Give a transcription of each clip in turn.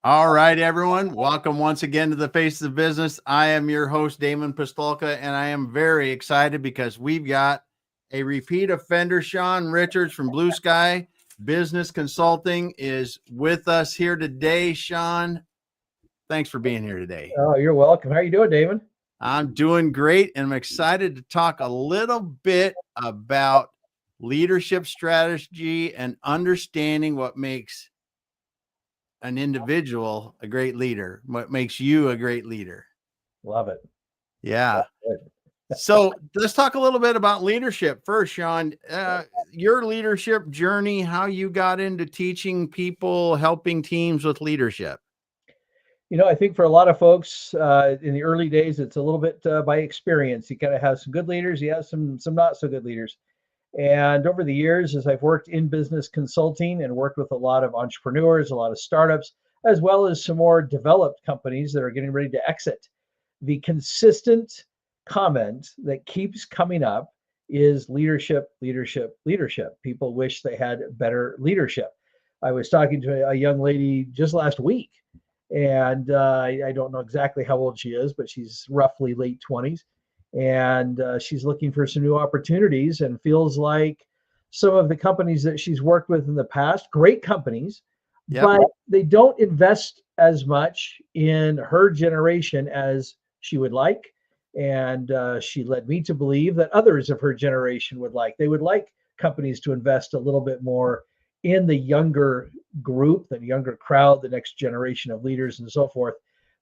All right, everyone. Welcome once again to the Face of Business. I am your host, Damon Pistolka, and I am very excited because we've got a repeat offender. Shawn Richards from Blue Sky Business Consulting is with us here today. Shawn, thanks for being here today. Oh, you're welcome. How are you doing, Damon? I'm doing great, and I'm excited to talk a little bit about leadership strategy and understanding what makes an individual a great leader, what makes you a great leader. Love it. Yeah. Love it. So let's talk a little bit about leadership first, Shawn. Your leadership journey, how you got into teaching people, helping teams with leadership. I think for a lot of folks in the early days, it's a little bit by experience. You kind of have some good leaders, you have some not so good leaders. And over the years, as I've worked in business consulting and worked with a lot of entrepreneurs, a lot of startups, as well as some more developed companies that are getting ready to exit, the consistent comment that keeps coming up is leadership, leadership, leadership. People wish they had better leadership. I was talking to a young lady just last week, and I don't know exactly how old she is, but she's roughly late 20s. And she's looking for some new opportunities and feels like some of the companies that she's worked with in the past, great companies, Yep. but they don't invest as much in her generation as she would like. And she led me to believe that others of her generation would like. They would like companies to invest a little bit more in the younger group, the younger crowd, the next generation of leaders, and so forth.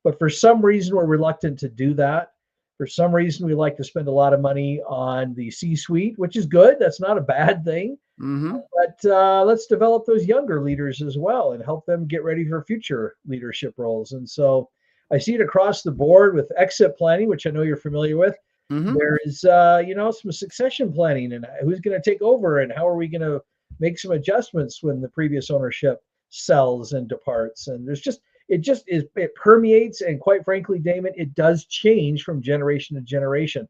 But for some reason, we're reluctant to do that. For some reason, we like to spend a lot of money on the C suite, which is good. That's not a bad thing. Mm-hmm. But let's develop those younger leaders as well and help them get ready for future leadership roles. And so I see it across the board with exit planning, which I know you're familiar with. Mm-hmm. There is, some succession planning and who's going to take over and how are we going to make some adjustments when the previous ownership sells and departs. And it permeates. And quite frankly, Damon, it does change from generation to generation.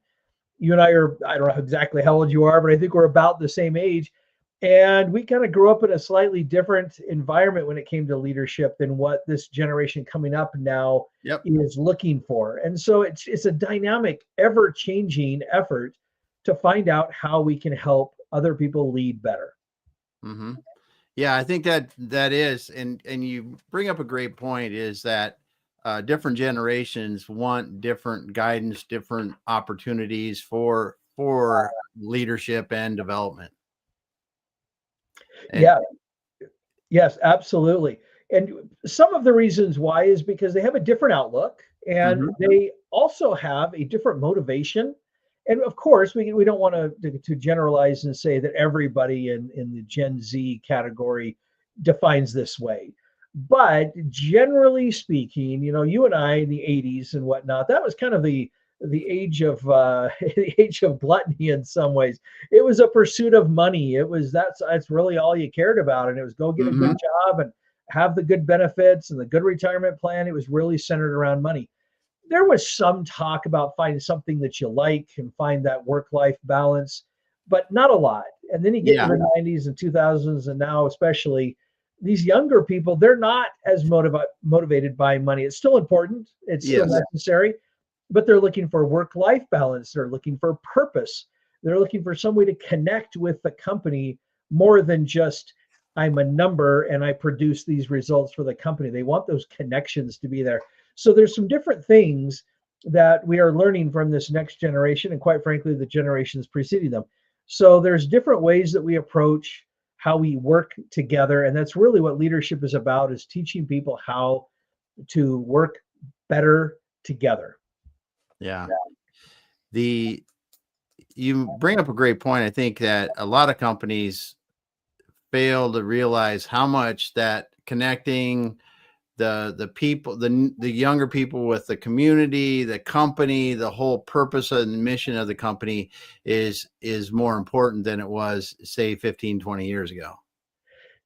You and I don't know exactly how old you are, but I think we're about the same age. And we kind of grew up in a slightly different environment when it came to leadership than what this generation coming up now Yep. is looking for. And so it's a dynamic, ever changing effort to find out how we can help other people lead better. Mm-hmm. Yeah, I think that is, and you bring up a great point, is that different generations want different guidance, different opportunities for leadership and development. And Yeah, yes, absolutely. And some of the reasons why is because they have a different outlook and mm-hmm. they also have a different motivation. And of course, we don't want to generalize and say that everybody in the Gen Z category defines this way. But generally speaking, you and I in the 80s and whatnot, that was kind of the age of the age of gluttony in some ways. It was a pursuit of money. That's really all you cared about, and it was go get a Mm-hmm. good job and have the good benefits and the good retirement plan. It was really centered around money. There was some talk about finding something that you like and find that work-life balance, but not a lot. And then you get Yeah. into the 90s and 2000s, and now especially these younger people, they're not as motivated by money. It's still important. It's still Yes. necessary, but they're looking for work-life balance. They're looking for purpose. They're looking for some way to connect with the company more than just I'm a number and I produce these results for the company. They want those connections to be there. So there's some different things that we are learning from this next generation and quite frankly the generations preceding them. So there's different ways that we approach how we work together, and that's really what leadership is about, is teaching people how to work better together. Yeah. The You bring up a great point. I think that a lot of companies fail to realize how much that connecting the people, the younger people with the community, the company, the whole purpose and mission of the company is more important than it was, say, 15, 20 years ago.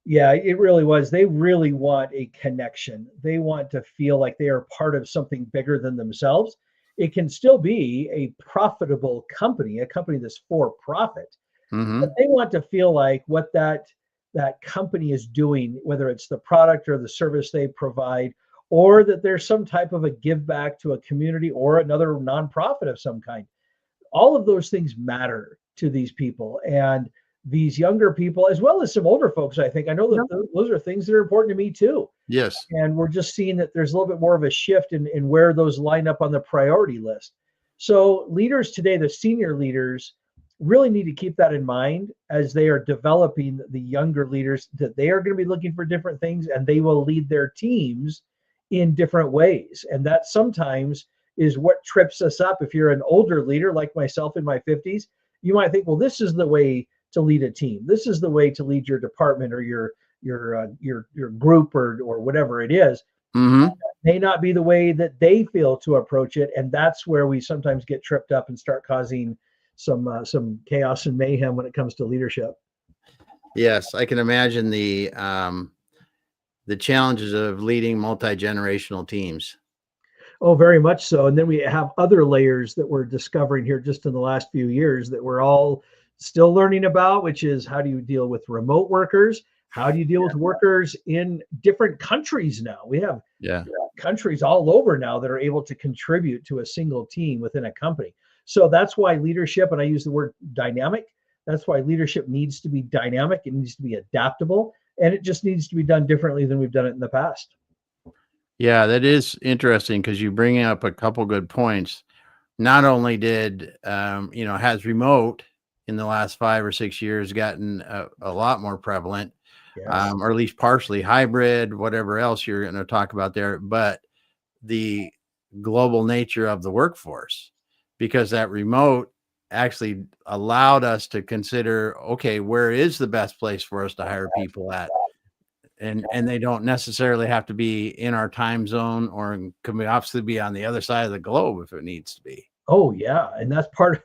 Yeah, it really was. They really want a connection. They want to feel like they are part of something bigger than themselves. It can still be a profitable company, a company that's for profit, but Mm-hmm. they want to feel like what that company is doing, whether it's the product or the service they provide, or that there's some type of a give back to a community or another nonprofit of some kind. All of those things matter to these people, and these younger people, as well as some older folks. I know that those are things that are important to me too. Yes. And we're just seeing that there's a little bit more of a shift in where those line up on the priority list. So leaders today, the senior leaders, really need to keep that in mind as they are developing the younger leaders, that they are going to be looking for different things and they will lead their teams in different ways. And that sometimes is what trips us up. If you're an older leader like myself in my 50s, you might think, well, this is the way to lead a team. This is the way to lead your department or your group or whatever it is. Mm-hmm. May not be the way that they feel to approach it, and that's where we sometimes get tripped up and start causing some chaos and mayhem when it comes to leadership. Yes, I can imagine the challenges of leading multi-generational teams. Oh, very much so. And then we have other layers that we're discovering here just in the last few years that we're all still learning about, which is, how do you deal with remote workers? How do you deal with workers in different countries now? We have countries all over now that are able to contribute to a single team within a company. So that's why leadership, and I use the word dynamic, that's why leadership needs to be dynamic. It needs to be adaptable, and it just needs to be done differently than we've done it in the past. Yeah, that is interesting, because you bring up a couple good points. Not only did, has remote in the last 5 or 6 years gotten a lot more prevalent, or at least partially hybrid, whatever else you're going to talk about there, but the global nature of the workforce, because that remote actually allowed us to consider, okay, where is the best place for us to hire people at? And they don't necessarily have to be in our time zone, or can obviously be on the other side of the globe if it needs to be. Oh yeah, and that's part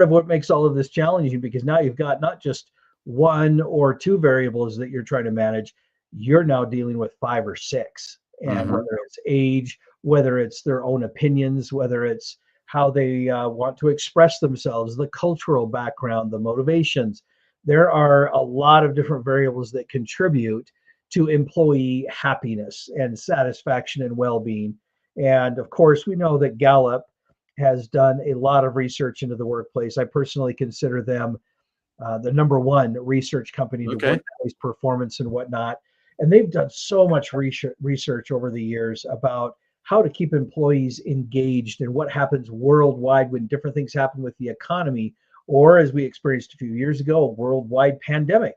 of what makes all of this challenging, because now you've got not just one or two variables that you're trying to manage, you're now dealing with 5 or 6. And whether it's age, whether it's their own opinions, whether it's how they want to express themselves, the cultural background, the motivations, there are a lot of different variables that contribute to employee happiness and satisfaction and well-being. And of course, we know that Gallup has done a lot of research into the workplace. I personally consider them the number one research company to workplace performance and whatnot. And they've done so much research over the years about how to keep employees engaged and what happens worldwide when different things happen with the economy, or as we experienced a few years ago, a worldwide pandemic.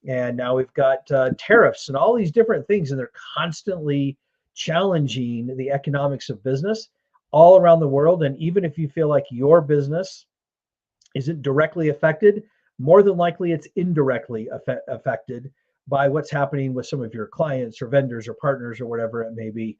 And now we've got tariffs and all these different things, and they're constantly challenging the economics of business all around the world. And even if you feel like your business isn't directly affected, more than likely it's indirectly affected by what's happening with some of your clients or vendors or partners or whatever it may be.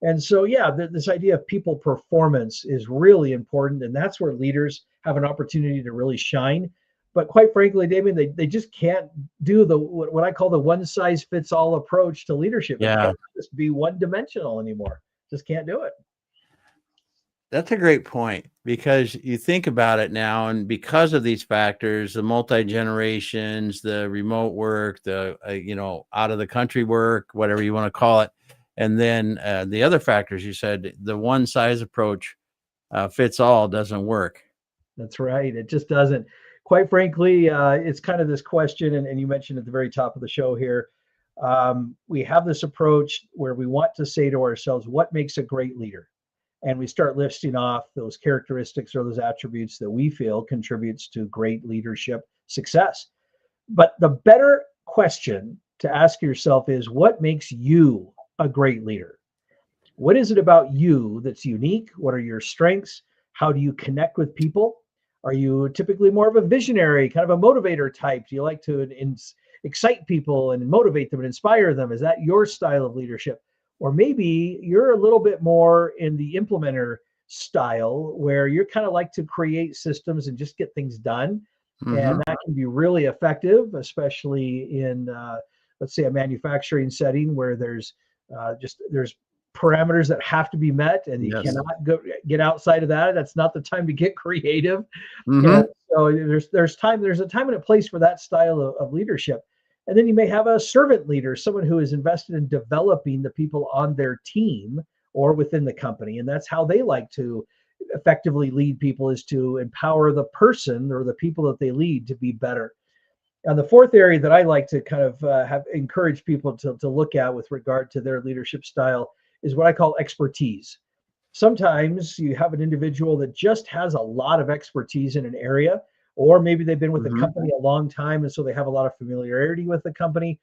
And so, yeah, this idea of people performance is really important. And that's where leaders have an opportunity to really shine. But quite frankly, Damien, they just can't do what I call the one size fits all approach to leadership. It can't just be one dimensional anymore. Just can't do it. That's a great point, because you think about it now, and because of these factors, the multi-generations, the remote work, the, out of the country work, whatever you want to call it. And then the other factors, you said the one size approach fits all doesn't work. That's right. It just doesn't. Quite frankly, it's kind of this question, and you mentioned at the very top of the show here, we have this approach where we want to say to ourselves, what makes a great leader? And we start listing off those characteristics or those attributes that we feel contributes to great leadership success. But the better question to ask yourself is, what makes you a great leader? What is it about you that's unique? What are your strengths? How do you connect with people? Are you typically more of a visionary, kind of a motivator type? Do you like to excite people and motivate them and inspire them? Is that your style of leadership? Or maybe you're a little bit more in the implementer style, where you're kind of like to create systems and just get things done. And that can be really effective, especially in, let's say, a manufacturing setting where there's parameters that have to be met, and you cannot get outside of that. That's not the time to get creative. So there's a time and a place for that style of leadership. And then you may have a servant leader, someone who is invested in developing the people on their team or within the company. And that's how they like to effectively lead people, is to empower the person or the people that they lead to be better. And the fourth area that I like to kind of have encourage people to look at with regard to their leadership style is what I call expertise. Sometimes you have an individual that just has a lot of expertise in an area, or maybe they've been with the Hmm. company a long time and so they have a lot of familiarity with the company.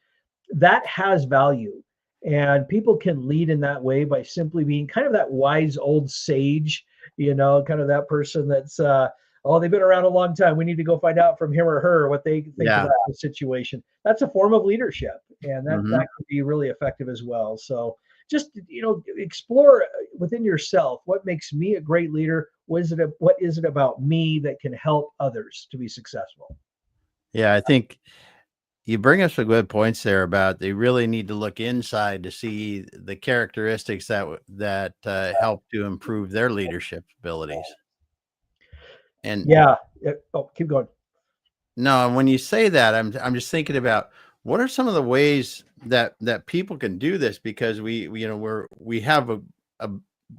That has value. And people can lead in that way by simply being kind of that wise old sage, kind of that person that's, oh, they've been around a long time. We need to go find out from him or her what they think Yeah. about the situation. That's a form of leadership, and that Hmm. can be really effective as well. So just, explore within yourself what makes me a great leader. What is it about me that can help others to be successful? Yeah, I think you bring up some good points there about they really need to look inside to see the characteristics that help to improve their leadership abilities. And Yeah. Oh, keep going. no, and when you say that, I'm just thinking about what are some of the ways that people can do this, because we have a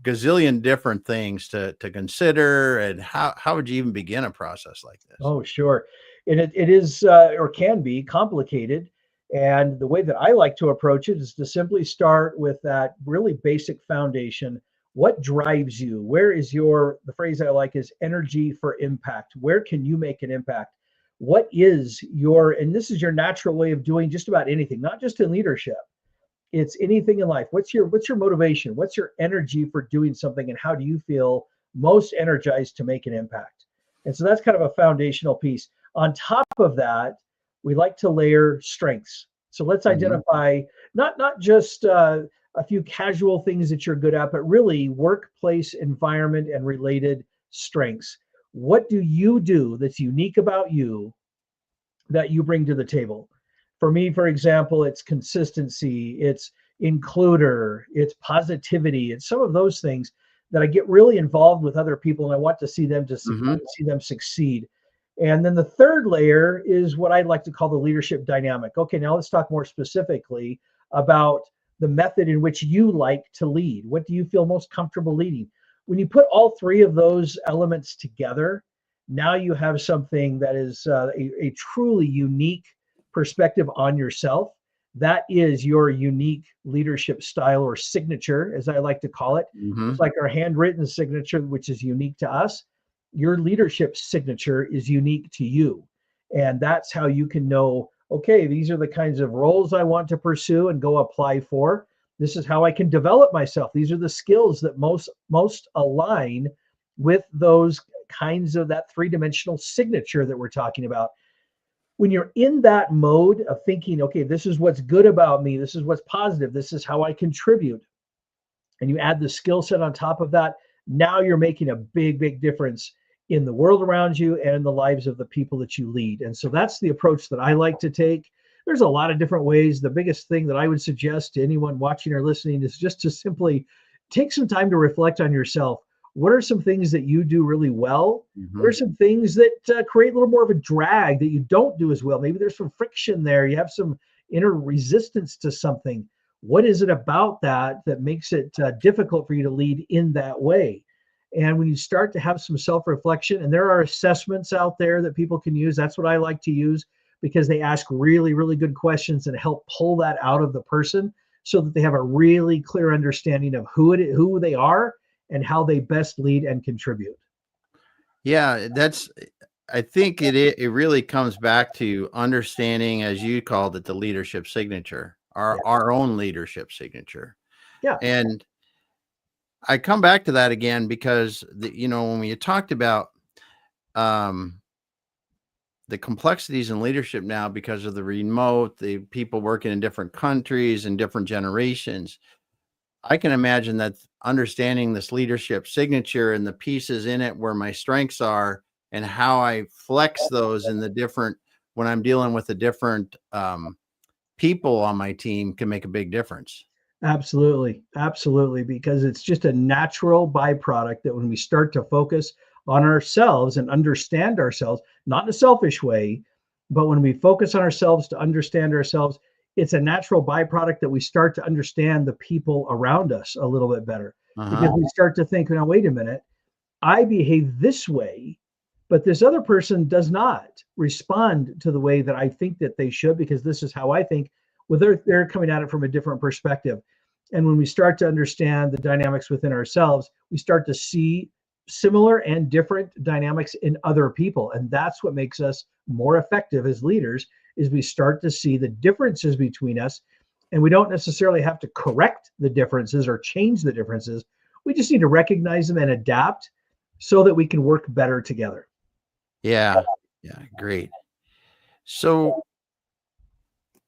gazillion different things to consider, and how would you even begin a process like this? Oh, sure. And it is, or can be, complicated. And the way that I like to approach it is to simply start with that really basic foundation. What drives you? Where is the phrase I like is energy for impact? Where can you make an impact? What is and this is your natural way of doing just about anything, not just in leadership. It's anything in life. What's your motivation? What's your energy for doing something, and how do you feel most energized to make an impact? And so that's kind of a foundational piece. On top of that, we like to layer strengths. So let's Hmm. identify not just a few casual things that you're good at, but really workplace environment and related strengths. What do you do that's unique about you that you bring to the table? For me, for example, it's consistency, it's includer, it's positivity, it's some of those things that I get really involved with other people, and I want to see them Hmm. see them succeed. And then the third layer is what I like to call the leadership dynamic. Okay, now let's talk more specifically about the method in which you like to lead. What do you feel most comfortable leading? When you put all three of those elements together, now you have something that is a truly unique perspective on yourself. That is your unique leadership style, or signature, as I like to call it. It's Hmm. like our handwritten signature, which is unique to us. Your leadership signature is unique to you. And that's how you can know, okay, these are the kinds of roles I want to pursue and go apply for. This is how I can develop myself. These are the skills that most align with those kinds of that three-dimensional signature that we're talking about. When you're in that mode of thinking, okay, this is what's good about me, this is what's positive, this is how I contribute, and you add the skill set on top of that, now you're making a big difference in the world around you and in the lives of the people that you lead. And so that's the approach that I like to take. There's a lot of different ways. The biggest thing that I would suggest to anyone watching or listening is just to simply take some time to reflect on yourself. What are some things that you do really well? What are Hmm. some things that create a little more of a drag that you don't do as well? Maybe there's some friction there. You have some inner resistance to something. What is it about that makes it difficult for you to lead in that way? And when you start to have some self reflection, and there are assessments out there that people can use, that's what I like to use, because they ask really good questions and help pull that out of the person so that they have a really clear understanding of who they are and how they best lead and contribute. Yeah, I think it really comes back to understanding, as you called it, the leadership signature, Yeah. our own leadership signature. Yeah. And I come back to that again because when we talked about um, the complexities in leadership now because of the remote, the people working in different countries and different generations, I can imagine that understanding this leadership signature and the pieces in it where my strengths are and how I flex those in the different when I'm dealing with the different people on my team can make a big difference. Absolutely, because it's just a natural byproduct that when we start to focus on ourselves and understand ourselves, not in a selfish way, But when we focus on ourselves to understand ourselves, it's a natural byproduct that we start to understand the people around us a little bit better, because Uh-huh. we start to think, now, wait a minute, I behave this way, but this other person does not respond to the way that I think that they should, because this is how I think. Well, they're coming at it from a different perspective. And when we start to understand the dynamics within ourselves, we start to see similar and different dynamics in other people. And that's what makes us more effective as leaders, is we start to see the differences between us. And we don't necessarily have to correct the differences or change the differences. We just need to recognize them and adapt so that we can work better together. Yeah. Yeah. Great. So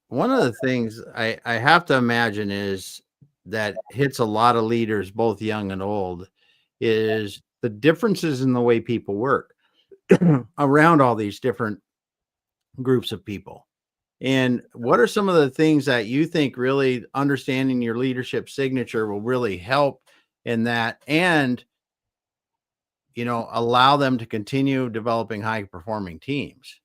one of the things I have to imagine is that hits a lot of leaders, both young and old, is the differences in the way people work around all these different groups of people. And what are some of the things that you think really understanding your leadership signature will really help in that, and allow them to continue developing high performing teams?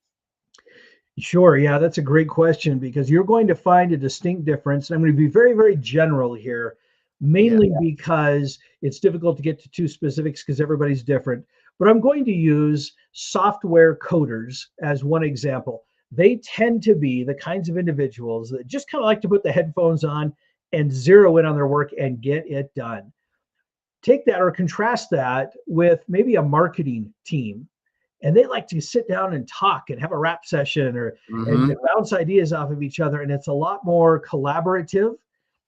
Sure. Yeah, that's a great question, because you're going to find a distinct difference. I'm going to be very, very general here, Yeah. mainly because it's difficult to get to too specifics because everybody's different. But I'm going to use software coders as one example. They tend to be the kinds of individuals that just kind of like to put the headphones on and zero in on their work and get it done. Take that or contrast that with maybe a marketing team, and they like to sit down and talk and have a rap session, or and Hmm. bounce ideas off of each other, and it's a lot more collaborative.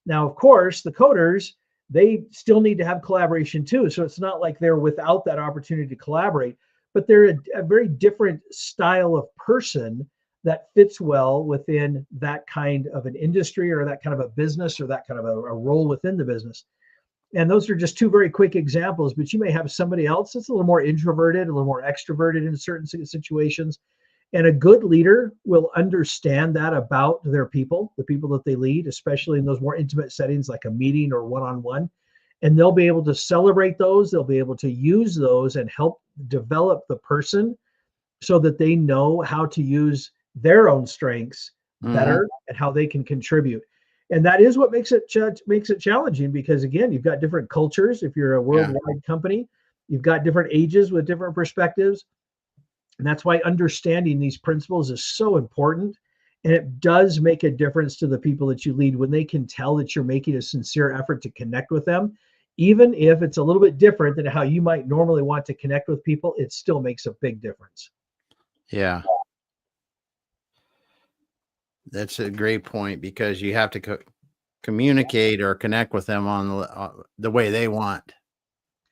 Now, of course, the coders, they still need to have collaboration too, so it's not like they're without that opportunity to collaborate, but they're a very different style of person that fits well within that kind of an industry, or that kind of a business, or that kind of a role within the business. And those are just two very quick examples, but you may have somebody else that's a little more introverted, a little more extroverted in certain situations. And a good leader will understand that about their people, the people that they lead, especially in those more intimate settings like a meeting or one on one. And they'll be able to celebrate those, they'll be able to use those and help develop the person so that they know how to use their own strengths Hmm. better and how they can contribute. And that is what makes it challenging, because again, you've got different cultures. If you're a Yeah. worldwide company, you've got different ages with different perspectives, and that's why understanding these principles is so important. And it does make a difference to the people that you lead when they can tell that you're making a sincere effort to connect with them. Even if it's a little bit different than how you might normally want to connect with people, it still makes a big difference. Yeah. That's a great point, because you have to communicate or connect with them on the way they want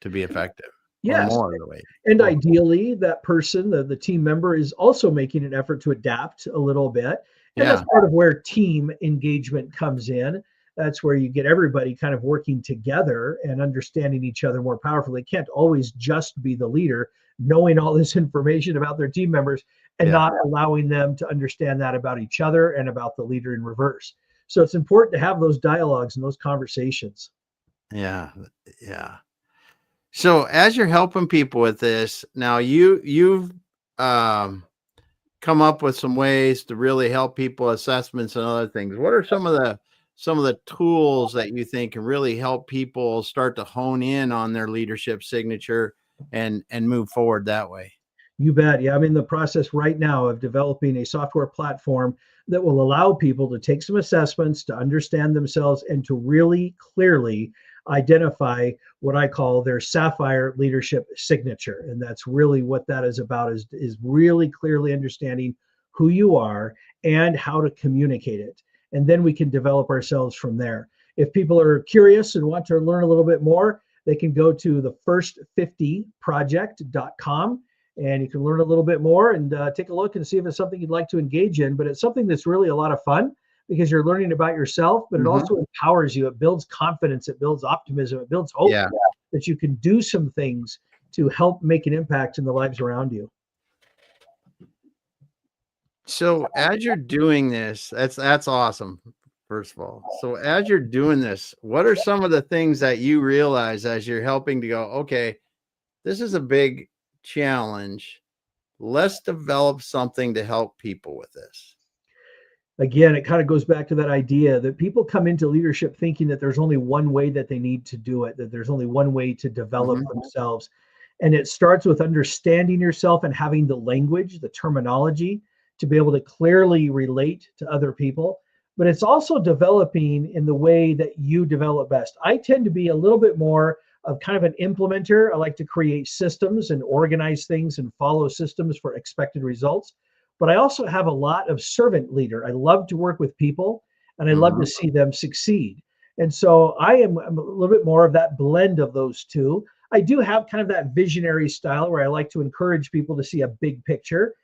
to be effective, or Yes. more of the way. And Or ideally, that person, the team member, is also making an effort to adapt a little bit. And that's yeah, part of where team engagement comes in. That's where you get everybody kind of working together and understanding each other more powerfully. It can't always just be the leader knowing all this information about their team members and yeah, not allowing them to understand that about each other and about the leader in reverse. So it's important to have those dialogues and those conversations. yeah, yeah. So as you're helping people with this, now you've um, come up with some ways to really help people, assessments and other things. What are some of the tools that you think can really help people start to hone in on their leadership signature and move forward that way? You bet. Yeah, I'm in the process right now of developing a software platform that will allow people to take some assessments, to understand themselves, and to really clearly identify what I call their sapphire leadership signature. And that's really what that is about, is really clearly understanding who you are and how to communicate it. And then we can develop ourselves from there. If people are curious and want to learn a little bit more, they can go to the first50project.com, and you can learn a little bit more and take a look and see if it's something you'd like to engage in. But it's something that's really a lot of fun, because you're learning about yourself, but it Hmm. also empowers you. It builds confidence, it builds optimism, it builds hope Yeah. that you can do some things to help make an impact in the lives around you. So as you're doing this, that's awesome. First of all, so as you're doing this, what are some of the things that you realize as you're helping to go, okay, this is a big challenge. let's develop something to help people with this. Again, it kind of goes back to that idea that people come into leadership thinking that there's only one way that they need to do it, that there's only one way to develop themselves. And it starts with understanding yourself and having the language, the terminology to be able to clearly relate to other people. But it's also developing in the way that you develop best. I tend to be a little bit more of kind of an implementer. I like to create systems and organize things and follow systems for expected results. But I also have a lot of servant leader. I love to work with people and I love to see them succeed. And so I'm a little bit more of that blend of those two. I do have kind of that visionary style where I like to encourage people to see a big picture.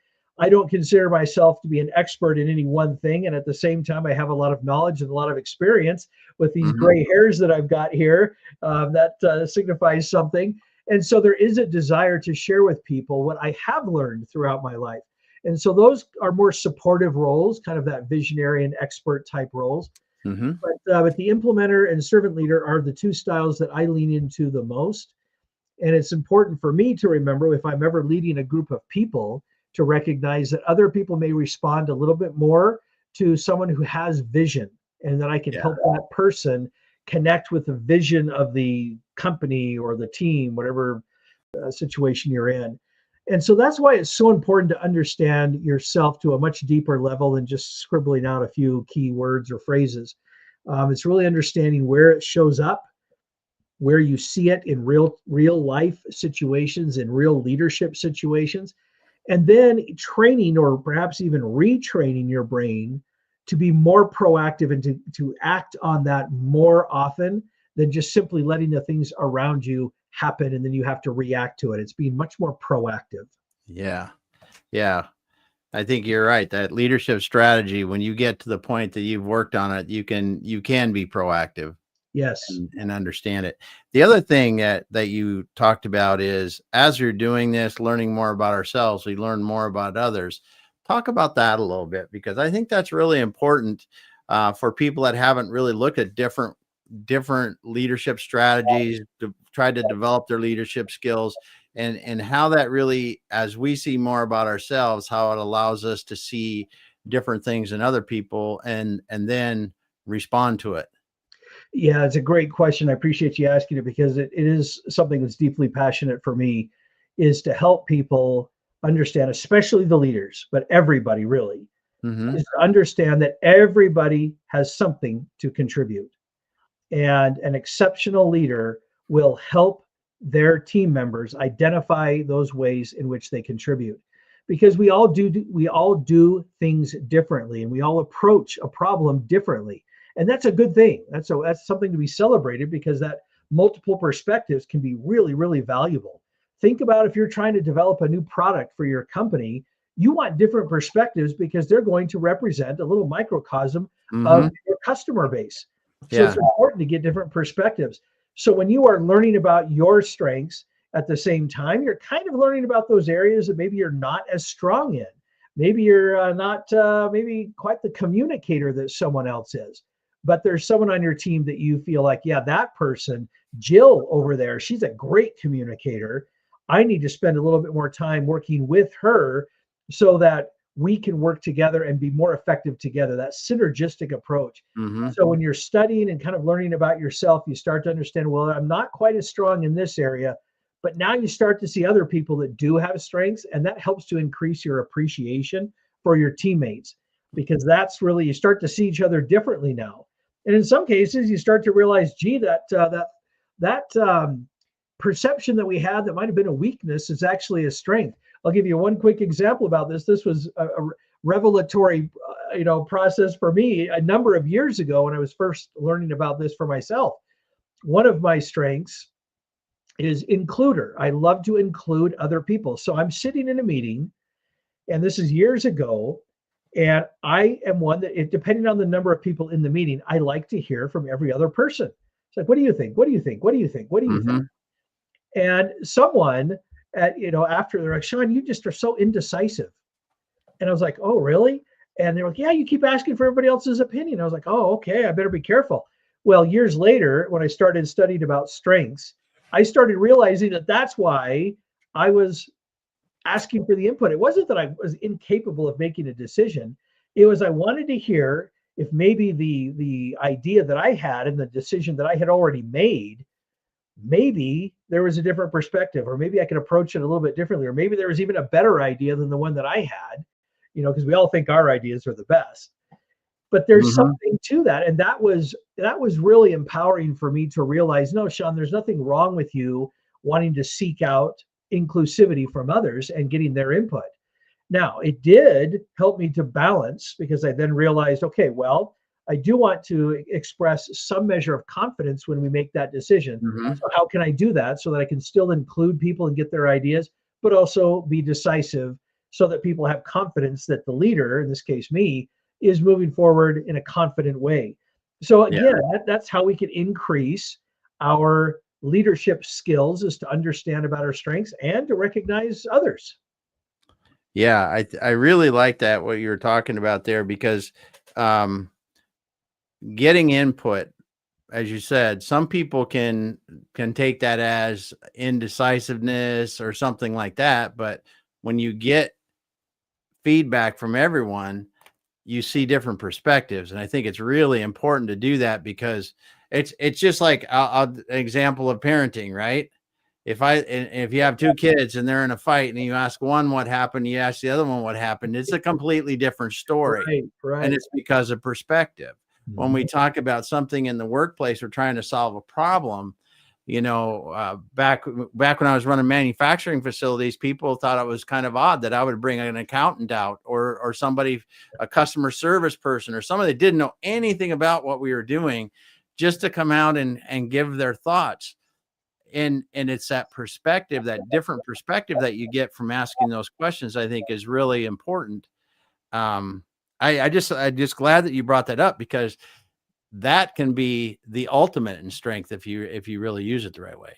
I don't consider myself to be an expert in any one thing. And at the same time, I have a lot of knowledge and a lot of experience with these gray hairs that I've got here. That signifies something. And so there is a desire to share with people what I have learned throughout my life. And so those are more supportive roles, kind of that visionary and expert type roles. But the implementer and servant leader are the two styles that I lean into the most. And it's important for me to remember, if I'm ever leading a group of people, to recognize that other people may respond a little bit more to someone who has vision, and that I can help that person connect with the vision of the company or the team, whatever situation you're in. And so that's why it's so important to understand yourself to a much deeper level than just scribbling out a few key words or phrases. It's really understanding where it shows up, where you see it in real life situations, in real leadership situations, and then training or perhaps even retraining your brain to be more proactive and to act on that more often than just simply letting the things around you happen and then you have to react to it. It's being much more proactive. Yeah. I think you're right. That leadership strategy, when you get to the point that you've worked on it, you can be proactive. Yes. And understand it. The other thing that you talked about is, as you're doing this, learning more about ourselves, we learn more about others. Talk about that a little bit, because I think that's really important for people that haven't really looked at different leadership strategies, to try to develop their leadership skills, and how that really, as we see more about ourselves, how it allows us to see different things in other people and then respond to it. Yeah, it's a great question. I appreciate you asking it, because it is something that's deeply passionate for me, is to help people understand, especially the leaders, but everybody really, is to understand that everybody has something to contribute. And an exceptional leader will help their team members identify those ways in which they contribute. Because we all do things differently, and we all approach a problem differently. And that's a good thing. That's something to be celebrated, because that multiple perspectives can be really, really valuable. Think about if you're trying to develop a new product for your company, you want different perspectives because they're going to represent a little microcosm of your customer base. So it's important to get different perspectives. So when you are learning about your strengths at the same time, you're kind of learning about those areas that maybe you're not as strong in. Maybe you're not maybe quite the communicator that someone else is. But there's someone on your team that you feel like, yeah, that person, Jill over there, she's a great communicator. I need to spend a little bit more time working with her so that we can work together and be more effective together. That synergistic approach. So when you're studying and kind of learning about yourself, you start to understand, well, I'm not quite as strong in this area, but now you start to see other people that do have strengths, and that helps to increase your appreciation for your teammates, because that's really, you start to see each other differently now. And in some cases, you start to realize, gee, that perception that we had that might have been a weakness is actually a strength. I'll give you one quick example about this. This was a revelatory, process for me a number of years ago when I was first learning about this for myself. One of my strengths is includer. I love to include other people. So I'm sitting in a meeting, and this is years ago, and I am one that, depending on the number of people in the meeting, I like to hear from every other person. It's like, what do you think? What do you think? What do you think? What do you think? And someone after, they're like, Shawn, you just are so indecisive. And I was like, oh, really? And they're like, yeah, you keep asking for everybody else's opinion. I was like, oh, okay, I better be careful. Well, years later, when I started studying about strengths, I started realizing that that's why I was asking for the input. It wasn't that I was incapable of making a decision. It was I wanted to hear if maybe the idea that I had and the decision that I had already made, maybe there was a different perspective, or maybe I could approach it a little bit differently, or maybe there was even a better idea than the one that I had, because we all think our ideas are the best. But there's Hmm. something to that. And that was really empowering for me to realize, no, Shawn, there's nothing wrong with you wanting to seek out inclusivity from others and getting their input. Now, it did help me to balance, because I then realized, okay, well, I do want to express some measure of confidence when we make that decision. Hmm. So, how can I do that so that I can still include people and get their ideas, but also be decisive so that people have confidence that the leader, in this case me, is moving forward in a confident way? So, Yeah. again, that's how we can increase our leadership skills, is to understand about our strengths and to recognize others. Yeah. I really like that, what you were talking about there, because um, getting input, as you said, some people can take that as indecisiveness or something like that. But when you get feedback from everyone, you see different perspectives. And I think it's really important to do that, because it's just like an example of parenting, right? If you have two kids and they're in a fight and you ask one what happened, you ask the other one what happened, it's a completely different story. Right, And right. it's because of perspective. When we Mhm. talk about something in the workplace, we're trying to solve a problem. Back when I was running manufacturing facilities, people thought it was kind of odd that I would bring an accountant out, or somebody, a customer service person, or somebody that didn't know anything about what we were doing, just to come out and give their thoughts. And it's that perspective, that different perspective that you get from asking those questions, I think is really important. Um, I just glad that you brought that up, because that can be the ultimate in strength if you really use it the right way.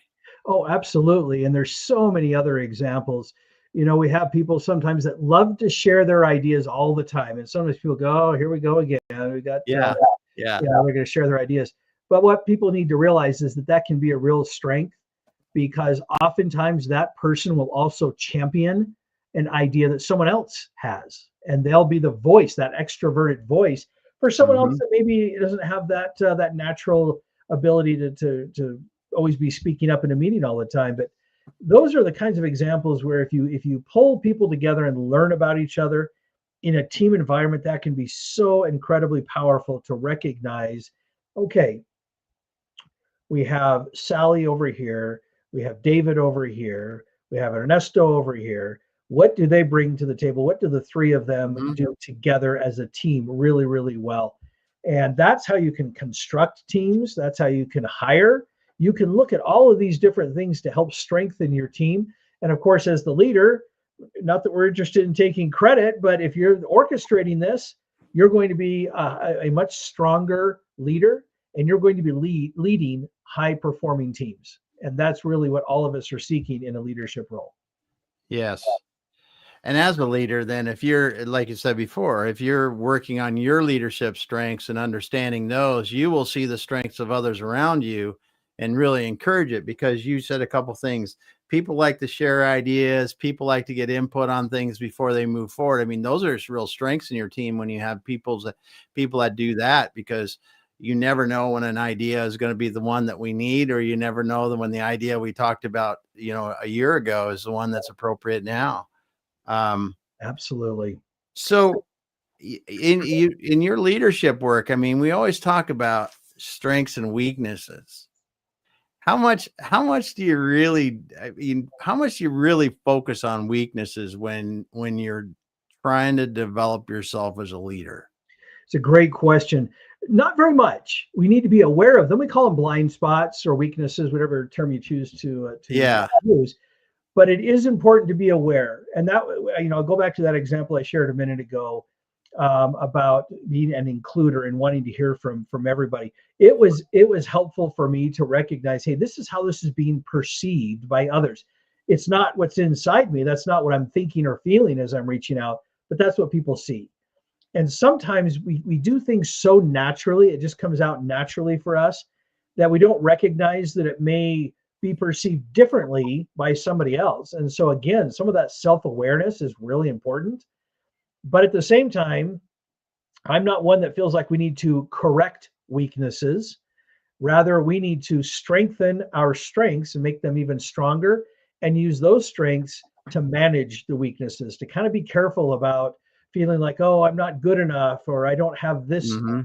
Oh, absolutely. And there's so many other examples. We have people sometimes that love to share their ideas all the time. And sometimes people go, oh, here we go again. We got, Yeah. Yeah. they're going to share their ideas. But what people need to realize is that that can be a real strength, because oftentimes that person will also champion an idea that someone else has. And they'll be the voice, that extroverted voice for someone else Hmm. that maybe doesn't have that natural ability to always be speaking up in a meeting all the time. But those are the kinds of examples where if you pull people together and learn about each other in a team environment, that can be so incredibly powerful to recognize, okay, we have Sally over here, we have David over here, we have Ernesto over here. What do they bring to the table? What do the three of them Hmm. do together as a team really, really well? And that's how you can construct teams. That's how you can hire. You can look at all of these different things to help strengthen your team. And of course, as the leader, not that we're interested in taking credit, but if you're orchestrating this, you're going to be a much stronger leader, and you're going to be leading high performing teams. And that's really what all of us are seeking in a leadership role. Yes. And as a leader, then, if you're, like you said before, if you're working on your leadership strengths and understanding those, you will see the strengths of others around you and really encourage it, because you said a couple things. People like to share ideas, people like to get input on things before they move forward. I mean, those are real strengths in your team when you have people that do that, because you never know when an idea is going to be the one that we need, or you never know that when the idea we talked about, a year ago is the one that's appropriate now. Um, Absolutely. so in your leadership work, I mean, we always talk about strengths and weaknesses. How much do you really, I mean, how much do you really focus on weaknesses when you're trying to develop yourself as a leader? It's a great question. Not very much. We need to be aware of them. We call them blind spots or weaknesses, whatever term you choose to Yeah. use. But it is important to be aware. And that, I'll go back to that example I shared a minute ago, about being an includer and wanting to hear from everybody. It was helpful for me to recognize, hey, this is how this is being perceived by others. It's not what's inside me. That's not what I'm thinking or feeling as I'm reaching out, but that's what people see. And sometimes we do things so naturally, it just comes out naturally for us, that we don't recognize that it may be perceived differently by somebody else. And so again, some of that self-awareness is really important. But at the same time, I'm not one that feels like we need to correct weaknesses. Rather, we need to strengthen our strengths and make them even stronger and use those strengths to manage the weaknesses, to kind of be careful about feeling like, oh, I'm not good enough, or I don't have this Mm-hmm.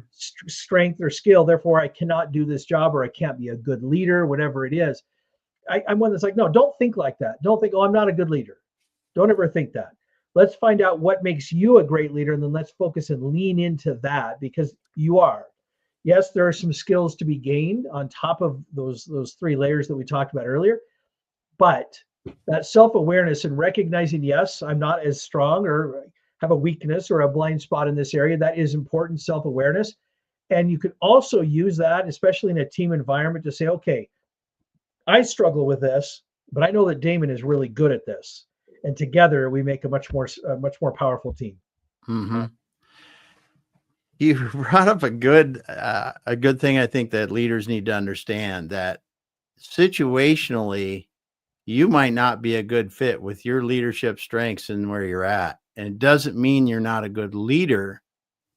strength or skill, therefore I cannot do this job, or I can't be a good leader, whatever it is. I'm one that's like, no, don't think like that. Don't think, oh, I'm not a good leader. Don't ever think that. Let's find out what makes you a great leader, and then let's focus and lean into that, because you are. Yes, there are some skills to be gained on top of those three layers that we talked about earlier, but that self-awareness and recognizing, yes, I'm not as strong or have a weakness or a blind spot in this area, that is important self-awareness. And you could also use that, especially in a team environment, to say, okay, I struggle with this, but I know that Damon is really good at this. And together we make a much more powerful team. Mm-hmm. You brought up a good thing. I think that leaders need to understand that situationally, you might not be a good fit with your leadership strengths and where you're at. And it doesn't mean you're not a good leader,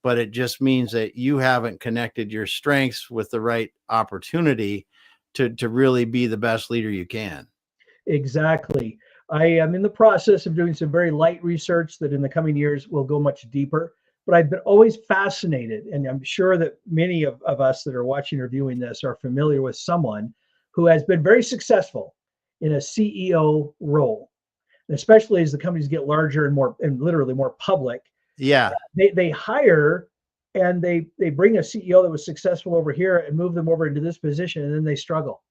but it just means that you haven't connected your strengths with the right opportunity to really be the best leader you can. Exactly. I am in the process of doing some very light research that in the coming years will go much deeper. But I've been always fascinated, and I'm sure that many of us that are watching or viewing this are familiar with someone who has been very successful in a CEO role, and especially as the companies get larger and literally more public. Yeah. They hire and they bring a CEO that was successful over here and move them over into this position, and then they struggle.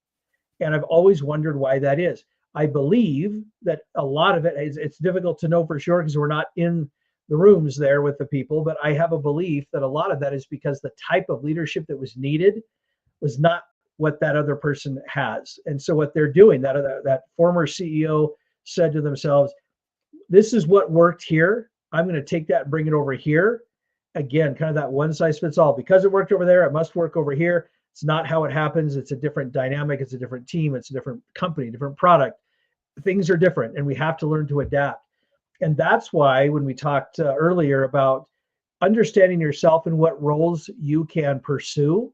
And I've always wondered why that is. I believe that a lot of it is, it's difficult to know for sure because we're not in the rooms there with the people, but I have a belief that a lot of that is because the type of leadership that was needed was not what that other person has. And so what they're doing, that former CEO said to themselves, this is what worked here. I'm going to take that and bring it over here. Again, kind of that one size fits all. Because it worked over there, it must work over here. It's not how it happens. It's a different dynamic. It's a different team. It's a different company, different product. Things are different, and we have to learn to adapt. And that's why when we talked earlier about understanding yourself and what roles you can pursue,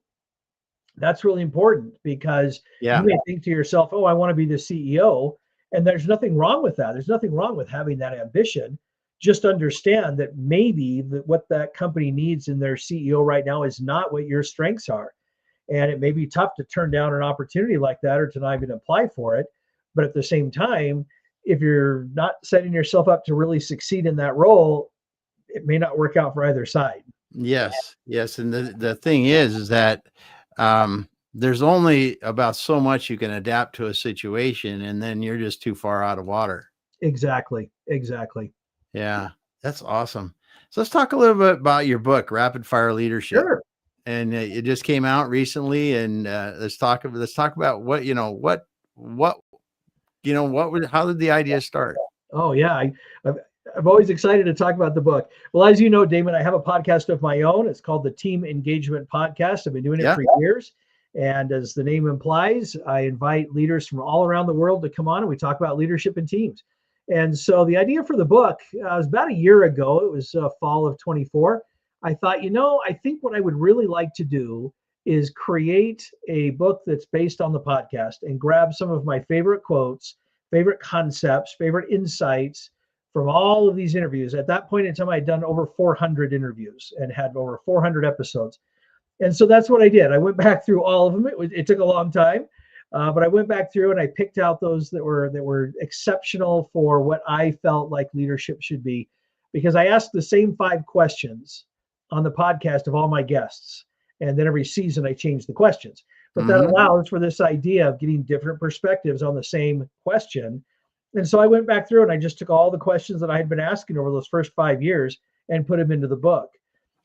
that's really important, because you may think to yourself, oh, I want to be the CEO. And there's nothing wrong with that. There's nothing wrong with having that ambition. Just understand that maybe what that company needs in their CEO right now is not what your strengths are. And it may be tough to turn down an opportunity like that or to not even apply for it. But at the same time, if you're not setting yourself up to really succeed in that role, it may not work out for either side. Yes. Yes. And the thing is that there's only about so much you can adapt to a situation, and then you're just too far out of water. Exactly. Yeah, that's awesome. So let's talk a little bit about your book, Rapid Fire Leadership. Sure. And it just came out recently, and let's talk about how did the idea start? Oh yeah, I'm always excited to talk about the book. Well, as you know, Damon, I have a podcast of my own. It's called the Team Engagement Podcast. I've been doing it for years. And as the name implies, I invite leaders from all around the world to come on, and we talk about leadership in teams. And so the idea for the book was about a year ago. It was fall of 24. I thought, I think what I would really like to do is create a book that's based on the podcast and grab some of my favorite quotes, favorite concepts, favorite insights from all of these interviews. At that point in time, I'd done over 400 interviews and had over 400 episodes. And so that's what I did. I went back through all of them. It took a long time, but I went back through and I picked out those that were exceptional for what I felt like leadership should be, because I asked the same 5 questions on the podcast of all my guests. And then every season I change the questions. But that allows for this idea of getting different perspectives on the same question. And so I went back through and I just took all the questions that I had been asking over those first 5 years and put them into the book.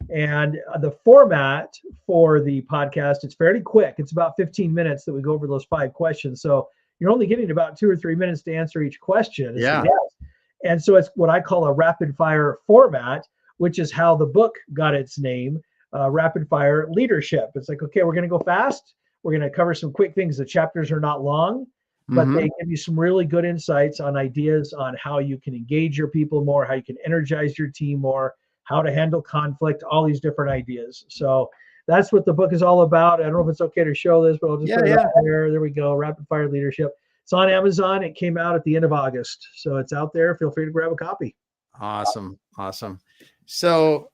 And the format for the podcast, it's fairly quick. It's about 15 minutes that we go over those 5 questions. So you're only getting about 2 or 3 minutes to answer each question. Yeah. And so it's what I call a rapid fire format, which is how the book got its name, Rapid Fire Leadership. It's like, okay, we're going to go fast. We're going to cover some quick things. The chapters are not long. but Mm-hmm. they give you some really good insights on ideas on how you can engage your people more, how you can energize your team more, how to handle conflict, all these different ideas. So that's what the book is all about. I don't know if it's okay to show this, but I'll just Yeah, put it yeah. up there. There we go. Rapid Fire Leadership. It's on Amazon. It came out at the end of August. So it's out there. Feel free to grab a copy. Awesome. Awesome. So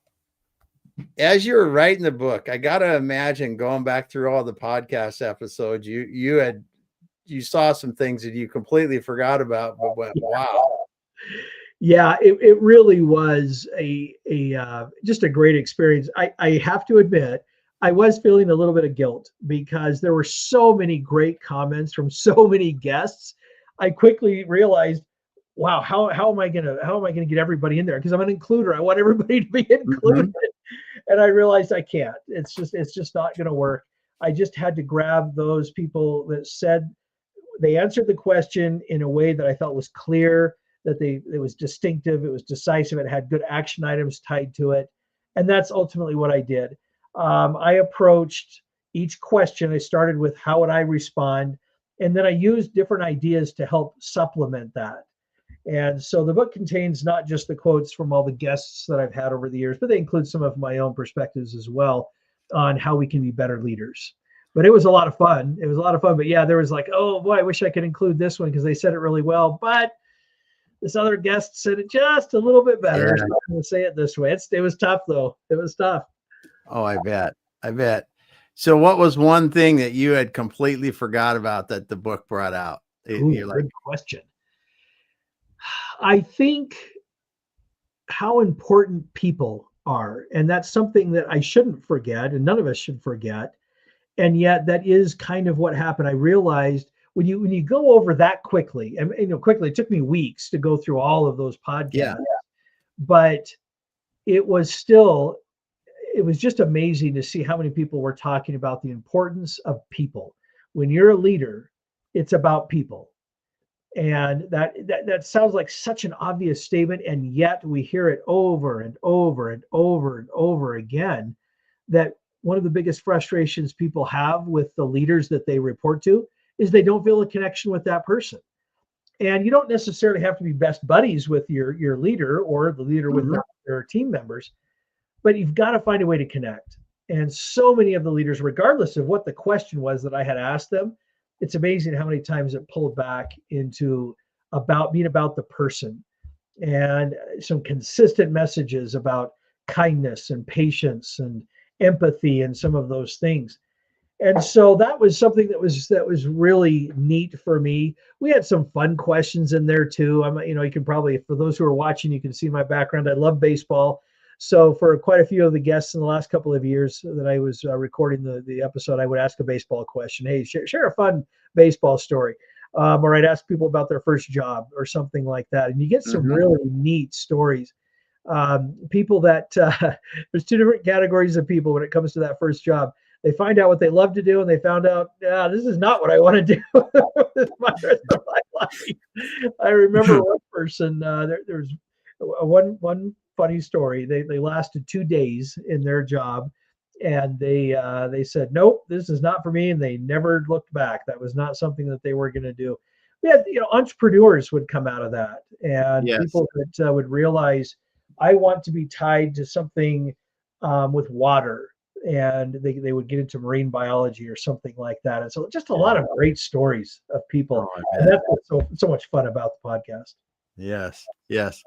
as you were writing the book, I got to imagine going back through all the podcast episodes, you saw some things that you completely forgot about, but went, wow. Yeah, it really was a just a great experience. I have to admit, I was feeling a little bit of guilt because there were so many great comments from so many guests. I quickly realized, wow, how am I gonna get everybody in there? Because I'm an includer. I want everybody to be included. And I realized I can't. It's just not gonna work. I just had to grab those people that said they answered the question in a way that I felt was clear, that it was distinctive, it was decisive, it had good action items tied to it, and that's ultimately what I did. I approached each question. I started with how would I respond, and then I used different ideas to help supplement that. And so the book contains not just the quotes from all the guests that I've had over the years, but they include some of my own perspectives as well on how we can be better leaders. But it was a lot of fun. It was a lot of fun. But yeah, there was like, oh boy, I wish I could include this one because they said it really well. But this other guest said it just a little bit better. Yeah. So I'm going to say it this way. It was tough though. It was tough. Oh, I bet. I bet. So what was one thing that you had completely forgot about that the book brought out? Ooh, You're like, good question. I think how important people are. And that's something that I shouldn't forget, and none of us should forget. And yet that is kind of what happened. I realized when you go over that quickly, and quickly, it took me weeks to go through all of those podcasts, yeah, but it was still, it was just amazing to see how many people were talking about the importance of people. When you're a leader, it's about people. And that sounds like such an obvious statement, and yet we hear it over and over and over and over again, that one of the biggest frustrations people have with the leaders that they report to is they don't feel a connection with that person. And you don't necessarily have to be best buddies with your leader or the leader with their team members, but you've got to find a way to connect. And so many of the leaders, regardless of what the question was that I had asked them, it's amazing how many times it pulled back into about being about the person, and some consistent messages about kindness and patience and empathy and some of those things. And so that was something that was really neat for me. We had some fun questions in there too. You can probably, for those who are watching, you can see my background. I love baseball. So for quite a few of the guests in the last couple of years that I was recording the episode, I would ask a baseball question. Hey, share a fun baseball story. Or I'd ask people about their first job or something like that. And you get some really neat stories. People that there's two different categories of people when it comes to that first job. They find out what they love to do, and they found out, this is not what I want to do with my rest of my life. I remember one person. There's one funny story. They lasted 2 days in their job, and they said, nope, this is not for me, and they never looked back. That was not something that they were going to do. We had, entrepreneurs would come out of that, and people that would realize, I want to be tied to something with water, and they would get into marine biology or something like that. And so just a lot of great stories of people. And that's what's so much fun about the podcast. Yes. Yes.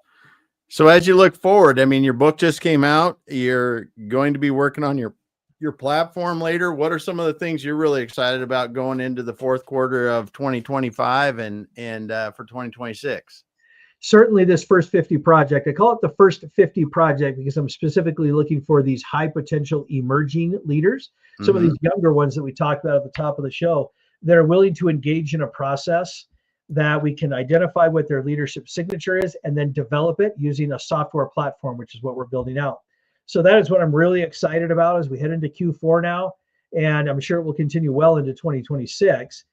So as you look forward, I mean, your book just came out. You're going to be working on your platform later. What are some of the things you're really excited about going into the fourth quarter of 2025 and for 2026? Certainly this first 50 project, I call it the first 50 project because I'm specifically looking for these high potential emerging leaders, some of these younger ones that we talked about at the top of the show, that are willing to engage in a process that we can identify what their leadership signature is and then develop it using a software platform, which is what we're building out. So that is what I'm really excited about as we head into Q4 now, and I'm sure it will continue well into 2026.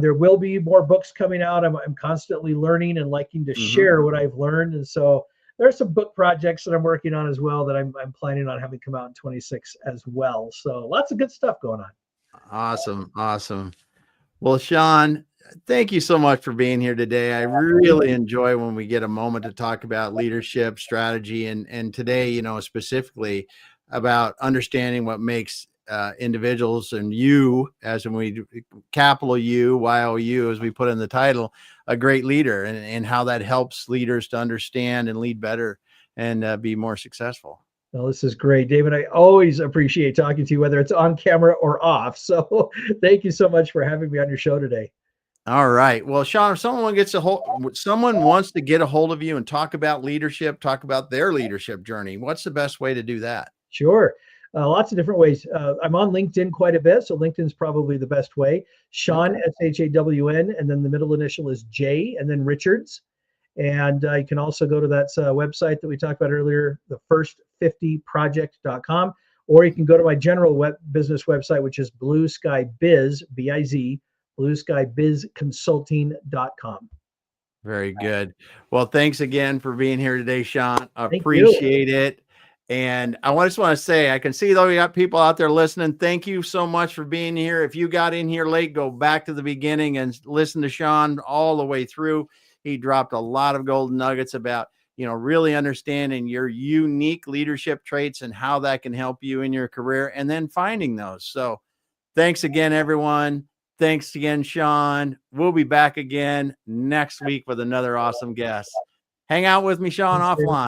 There will be more books coming out. I'm constantly learning and liking to share what I've learned. And so there are some book projects that I'm working on as well that I'm planning on having come out in 26 as well. So lots of good stuff going on. Awesome. Awesome. Well, Shawn, Thank you so much for being here today. I really enjoy when we get a moment to talk about leadership strategy, and today, specifically about understanding what makes individuals, and you, as in we capital U, YOU, as we put in the title, a great leader, and how that helps leaders to understand and lead better and be more successful. Well, this is great, David. I always appreciate talking to you, whether it's on camera or off. So thank you so much for having me on your show today. All right. Well, Shawn, if someone wants to get a hold of you and talk about leadership, talk about their leadership journey, what's the best way to do that? Sure. Lots of different ways. I'm on LinkedIn quite a bit, so LinkedIn's probably the best way. Shawn, Okay. SHAWN, and then the middle initial is J, and then Richards. And you can also go to that website that we talked about earlier, the first50project.com, or you can go to my general business website, which is Blue Sky Biz, B-I-Z, blueskybizconsulting.com. Very good. Well, thanks again for being here today, Shawn. Thank you. Appreciate it. And just want to say, I can see though we got people out there listening. Thank you so much for being here. If you got in here late, go back to the beginning and listen to Shawn all the way through. He dropped a lot of golden nuggets about, really understanding your unique leadership traits and how that can help you in your career, and then finding those. So thanks again, everyone. Thanks again, Shawn. We'll be back again next week with another awesome guest. Hang out with me, Shawn, Thanks, David. offline.